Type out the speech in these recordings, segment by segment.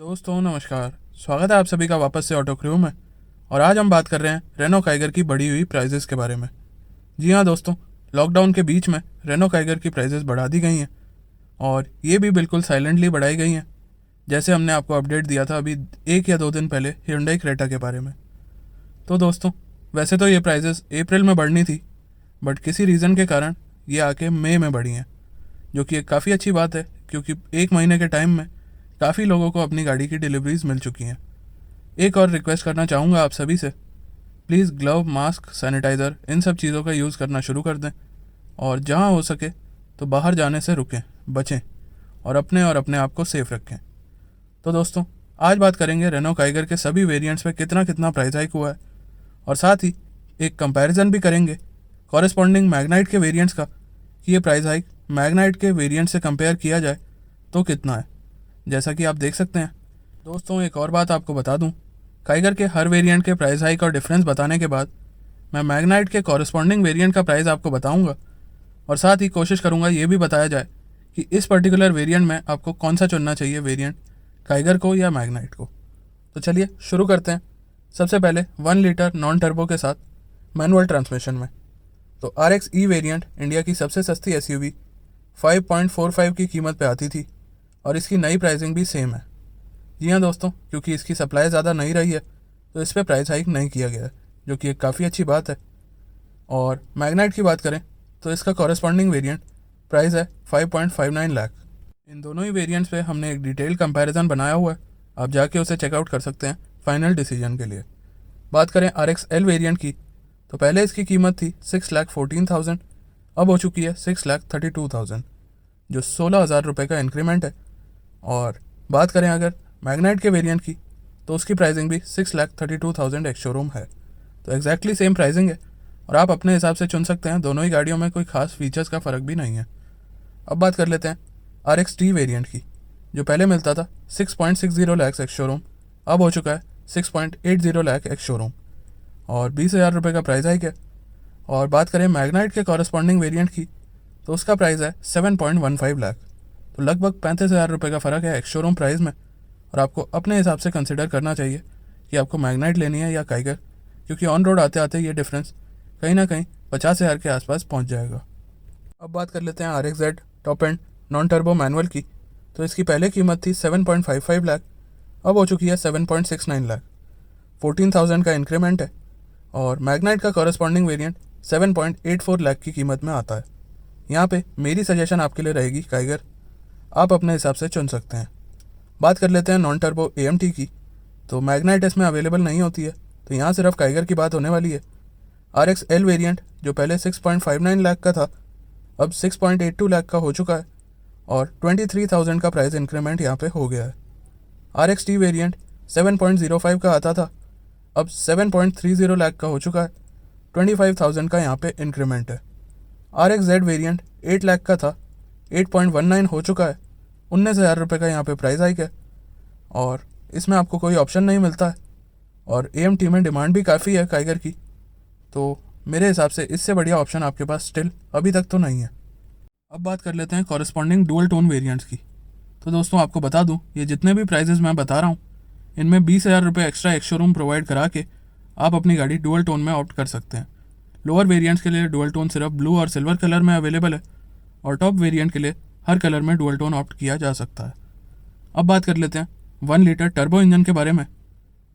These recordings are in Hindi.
दोस्तों नमस्कार। स्वागत है आप सभी का वापस से ऑटो क्रू में। और आज हम बात कर रहे हैं रेनो काइगर की बढ़ी हुई प्राइजेस के बारे में। जी हाँ दोस्तों, लॉकडाउन के बीच में रेनो काइगर की प्राइजेस बढ़ा दी गई हैं और ये भी बिल्कुल साइलेंटली बढ़ाई गई हैं, जैसे हमने आपको अपडेट दिया था अभी 1 या 2 दिन पहले hyundai क्रेटा के बारे में। तो दोस्तों, वैसे तो ये प्राइजेस अप्रैल में बढ़नी थी, बट किसी रीज़न के कारण ये आके मई में बढ़ी हैं, जो कि एक काफ़ी अच्छी बात है क्योंकि 1 महीने के टाइम में काफ़ी लोगों को अपनी गाड़ी की डिलीवरीज मिल चुकी हैं। एक और रिक्वेस्ट करना चाहूँगा आप सभी से, प्लीज़ ग्लव, मास्क, सैनिटाइज़र, इन सब चीज़ों का यूज़ करना शुरू कर दें और जहाँ हो सके तो बाहर जाने से रुकें, बचें और अपने आप को सेफ रखें। तो दोस्तों, आज बात करेंगे रेनो काइगर के सभी वेरिएंट्स पे कितना कितना प्राइस हाइक हुआ है और साथ ही एक कंपैरिजन भी करेंगे कॉरेस्पॉन्डिंग मैग्नाइट के वेरिएंट्स का कि ये प्राइस हाइक मैग्नाइट के वेरिएंट से कंपेयर किया जाए तो कितना है। जैसा कि आप देख सकते हैं दोस्तों, एक और बात आपको बता दूं, काइगर के हर वेरिएंट के प्राइस हाइक और डिफरेंस बताने के बाद मैं मैग्नाइट के कॉरेस्पॉन्डिंग वेरिएंट का प्राइस आपको बताऊंगा और साथ ही कोशिश करूंगा ये भी बताया जाए कि इस पर्टिकुलर वेरिएंट में आपको कौन सा चुनना चाहिए, वेरिएंट काइगर को या मैग्नाइट को। तो चलिए शुरू करते हैं। सबसे पहले 1 लीटर नॉन टर्बो के साथ मैनुअल ट्रांसमिशन में तो RX-E वेरिएंट इंडिया की सबसे सस्ती SUV 5.45 की कीमत पे आती थी और इसकी नई प्राइसिंग भी सेम है। जी हाँ दोस्तों, क्योंकि इसकी सप्लाई ज़्यादा नहीं रही है तो इस पर प्राइस हाइक नहीं किया गया है, जो कि एक काफ़ी अच्छी बात है। और मैग्नाइट की बात करें तो इसका कॉरेस्पॉन्डिंग वेरिएंट प्राइस है 5.59 लाख। इन दोनों ही वेरिएंट्स पे हमने एक डिटेल कंपैरिजन बनाया हुआ है, आप जाके उसे चेकआउट कर सकते हैं फाइनल डिसीजन के लिए। बात करें RX-L वेरिएंट की तो पहले इसकी कीमत थी 6,14,000, अब हो चुकी है 6,32,000, जो 16,000 रुपये का इंक्रीमेंट है। और बात करें अगर मैग्नाइट के वेरिएंट की तो उसकी प्राइसिंग भी 6,32,000 एक्स शोरूम है, तो एग्जैक्टली सेम प्राइसिंग है और आप अपने हिसाब से चुन सकते हैं। दोनों ही गाड़ियों में कोई खास फीचर्स का फ़र्क भी नहीं है। अब बात कर लेते हैं RX-T वेरिएंट की, जो पहले मिलता था 6.60 लाख एक्स शोरूम, अब हो चुका है 6.80 लाख एक्स शोरूम और 20,000 रुपये का प्राइस हाइक है। और बात करें मैग्नाइट के कॉरेस्पॉन्डिंग वेरिएंट की तो उसका प्राइस है 7.15 लाख, तो लगभग 35,000 रुपये का फ़र्क है एक्स शोरूम प्राइस में। और आपको अपने हिसाब से कंसिडर करना चाहिए कि आपको मैग्नाइट लेनी है या काइगर, क्योंकि ऑन रोड आते आते ये डिफरेंस कहीं ना कहीं 50,000 के आसपास पहुंच जाएगा। अब बात कर लेते हैं RX-Z top and non turbo manual की, तो इसकी पहले कीमत थी 7.55 लाख, अब हो चुकी है 7.69 लाख, 14,000 का इंक्रीमेंट है। और मैग्नाइट का कॉरेस्पॉन्डिंग वेरिएंट 7.84 लाख की कीमत में आता है। यहाँ पे मेरी सजेशन आपके लिए रहेगी काइगर, आप अपने हिसाब से चुन सकते हैं। बात कर लेते हैं नॉन टर्बो AMT की, तो मैग्नाइट इसमें अवेलेबल नहीं होती है, तो यहाँ सिर्फ काइगर की बात होने वाली है। RX-L वेरिएंट जो पहले 6.59 लाख का था अब 6.82 लाख का हो चुका है और 23,000 का प्राइस इंक्रीमेंट यहाँ पे हो गया है। RX-T वेरिएंट 7.05 का आता था, अब 7.30 लाख का हो चुका है, 25,000 का यहाँ पे इंक्रीमेंट है। RX-Z वेरिएंट 8 लाख का था, 8.19 हो चुका है, 19,000 रुपये का यहाँ पे प्राइस हाइक है और इसमें आपको कोई ऑप्शन नहीं मिलता है। और AMT में डिमांड भी काफ़ी है काइगर की, तो मेरे हिसाब से इससे बढ़िया ऑप्शन आपके पास स्टिल अभी तक तो नहीं है। अब बात कर लेते हैं कॉरेस्पॉन्डिंग डुअल टोन वेरिएंट्स की। तो दोस्तों आपको बता दूं, ये जितने भी प्राइजेस मैं बता रहा हूँ इनमें 20,000 रुपये एक्स्ट्रा एक्स शोरूम प्रोवाइड करा के आप अपनी गाड़ी डुअल टोन में ऑप्ट कर सकते हैं। लोअर वेरिएंट्स के लिए डुअल टोन सिर्फ ब्लू और सिल्वर कलर में अवेलेबल है और टॉप वेरिएंट के लिए हर कलर में डुअल टोन ऑप्ट किया जा सकता है। अब बात कर लेते हैं 1 लीटर टर्बो इंजन के बारे में,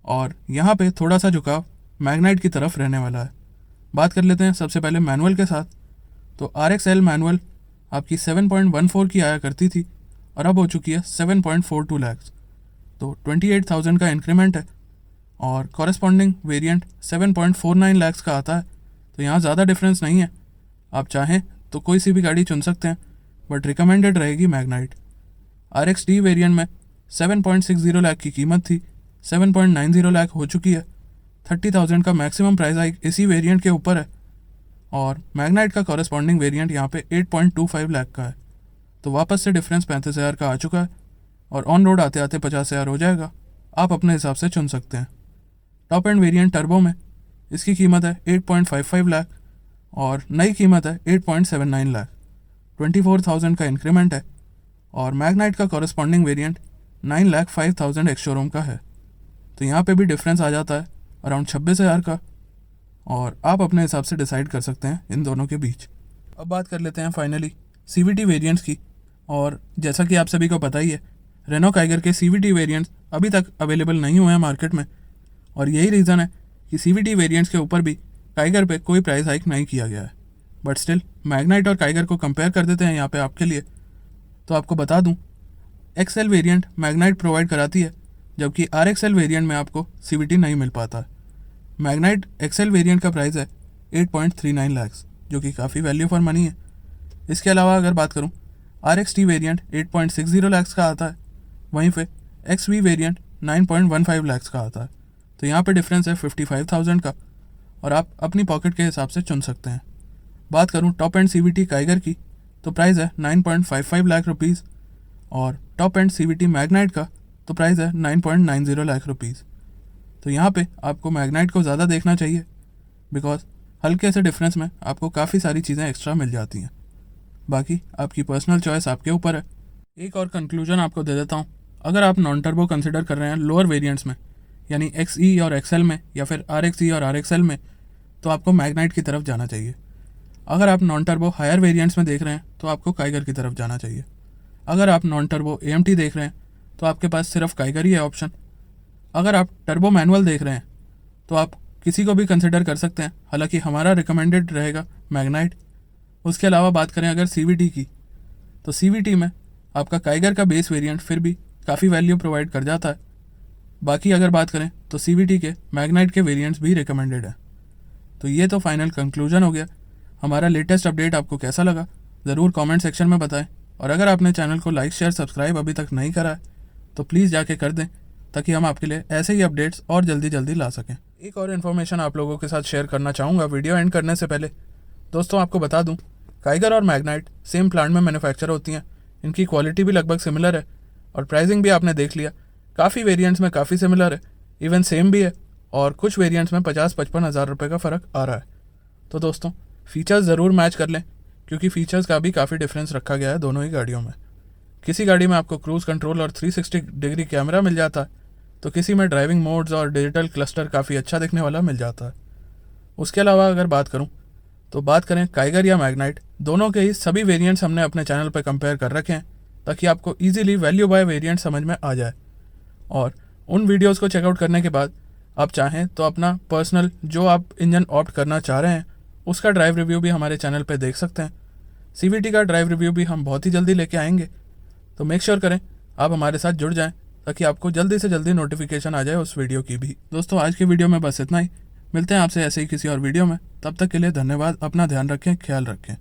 और यहाँ पे थोड़ा सा झुकाव मैग्नाइट की तरफ रहने वाला है। बात कर लेते हैं सबसे पहले मैनुअल के साथ, तो RX-L मैनुअल आपकी 7.14 की आया करती थी और अब हो चुकी है 7.42 लाख, तो 28,000 का इंक्रीमेंट है। और कॉरेस्पॉन्डिंग वेरिएंट 7.49 लाख का आता है, तो यहाँ ज़्यादा डिफरेंस नहीं है, आप चाहें तो कोई सी भी गाड़ी चुन सकते हैं, बट रिकमेंडेड रहेगी मैग्नाइट। RX-D वेरिएंट में 7.60 लाख की कीमत थी, 7.90 लाख हो चुकी है, 30,000 का मैक्सिमम प्राइस हाइक इसी वेरिएंट के ऊपर है। और मैग्नाइट का कॉरेस्पॉन्डिंग वेरिएंट यहाँ पे 8.25 लाख का है, तो वापस से डिफरेंस 35,000 का आ चुका है और ऑन रोड आते आते 50,000 हो जाएगा, आप अपने हिसाब से चुन सकते हैं। टॉप एंड वेरिएंट टर्बो में इसकी कीमत है 8.55 लाख और नई कीमत है 8.79 लाख, 24,000 का इंक्रीमेंट है। और मैग्नाइट का कॉरेस्पॉन्डिंग वेरिएंट 9,05,000 एक्स शोरूम का है। तो यहाँ पे भी डिफरेंस आ जाता है अराउंड 26,000 का, और आप अपने हिसाब से डिसाइड कर सकते हैं इन दोनों के बीच। अब बात कर लेते हैं फाइनली CVT वेरिएंट्स की। और जैसा कि आप सभी को पता ही है, रेनो काइगर के CVT वेरिएंट्स अभी तक अवेलेबल नहीं हुए हैं मार्केट में, और यही रीज़न है कि CVT वेरिएंट्स के ऊपर भी काइगर पे कोई प्राइस हाइक नहीं किया गया है। बट स्टिल मैग्नाइट और काइगर को कंपेयर कर देते हैं यहाँ पे आपके लिए। तो आपको बता दूँ, XL वेरिएंट मैग्नाइट प्रोवाइड कराती है, जबकि RXL वेरिएंट में आपको CVT नहीं मिल पाता है। मैग्नाइट XL वेरिएंट का प्राइस है 8.39 लाख, जो कि काफ़ी वैल्यू फॉर मनी है। इसके अलावा अगर बात करूँ, RXT वेरिएंट 8.60 लाख का आता है, वहीं पे XV वेरिएंट 9.15 लाख का आता है। तो यहाँ पे डिफरेंस है 55,000 का, और आप अपनी पॉकेट के हिसाब से चुन सकते हैं। बात करूँ टॉप एंड CVT काइगर की, तो प्राइस है 9.55 लाख रुपीज़, और टॉप एंड CVT मैग्नाइट का तो प्राइस है 9.90 लाख रुपीज़। तो यहाँ पे आपको मैग्नाइट को ज़्यादा देखना चाहिए, बिकॉज हल्के से डिफरेंस में आपको काफ़ी सारी चीज़ें एक्स्ट्रा मिल जाती हैं। बाकी आपकी पर्सनल चॉइस आपके ऊपर है। एक और कंक्लूजन आपको दे देता हूँ, अगर आप नॉन टर्बो कंसिडर कर रहे हैं लोअर वेरिएंट्स में, यानी XE और XL में, या फिर RXE और RXL में, तो आपको मैग्नाइट की तरफ जाना चाहिए। अगर आप नॉन टर्बो हायर वेरिएंट्स में देख रहे हैं तो आपको काइगर की तरफ जाना चाहिए। अगर आप नॉन टर्बो AMT देख रहे हैं तो आपके पास सिर्फ काइगर ही है ऑप्शन। अगर आप टर्बो मैनुअल देख रहे हैं तो आप किसी को भी कंसिडर कर सकते हैं, हालांकि हमारा रिकमेंडेड रहेगा मैग्नाइट। उसके अलावा बात करें अगर CVT की, तो CVT में आपका काइगर का बेस वेरिएंट फिर भी काफ़ी वैल्यू प्रोवाइड कर जाता है। बाकी अगर बात करें तो CVT के मैग्नाइट के वेरिएंट्स भी रिकमेंडेड है। तो ये तो फाइनल कंक्लूजन हो गया। हमारा लेटेस्ट अपडेट आपको कैसा लगा ज़रूर कमेंट सेक्शन में बताएं, और अगर आपने चैनल को लाइक शेयर सब्सक्राइब अभी तक नहीं करा है तो प्लीज़ जाके कर दें, ताकि हम आपके लिए ऐसे ही अपडेट्स और जल्दी ला सकें। एक और इन्फॉर्मेशन आप लोगों के साथ शेयर करना चाहूँगा वीडियो एंड करने से पहले। दोस्तों आपको बता दूँ, काइगर और मैग्नाइट सेम प्लांट में मैन्युफैक्चर होती हैं, इनकी क्वालिटी भी लगभग सिमिलर है, और प्राइसिंग भी आपने देख लिया, काफ़ी वेरिएंट्स में काफ़ी सिमिलर है, इवन सेम भी है, और कुछ वेरिएंट्स में 50-55 हज़ार रुपये का फ़र्क आ रहा है। तो दोस्तों फीचर्स ज़रूर मैच कर लें, क्योंकि फीचर्स का भी काफ़ी डिफरेंस रखा गया है दोनों ही गाड़ियों में। किसी गाड़ी में आपको क्रूज़ कंट्रोल और 360 डिग्री कैमरा मिल जाता है, तो किसी में ड्राइविंग मोड्स और डिजिटल क्लस्टर काफ़ी अच्छा दिखने वाला मिल जाता है। उसके अलावा अगर बात करूं, तो बात करें काइगर या मैग्नाइट, दोनों के ही सभी वेरिएंट्स हमने अपने चैनल पर कंपेयर कर रखे हैं, ताकि आपको ईजिली वैल्यू बाय वेरिएंट समझ में आ जाए। और उन वीडियोज़ को चेकआउट करने के बाद आप चाहें तो अपना पर्सनल जो आप इंजन ऑप्ट करना चाह रहे हैं उसका ड्राइव रिव्यू भी हमारे चैनल पे देख सकते हैं। CVT का ड्राइव रिव्यू भी हम बहुत ही जल्दी लेके आएंगे, तो मेक श्योर करें आप हमारे साथ जुड़ जाएं, ताकि आपको जल्दी से जल्दी नोटिफिकेशन आ जाए उस वीडियो की भी। दोस्तों आज की वीडियो में बस इतना ही, मिलते हैं आपसे ऐसे ही किसी और वीडियो में। तब तक के लिए धन्यवाद, अपना ध्यान रखें, ख्याल रखें।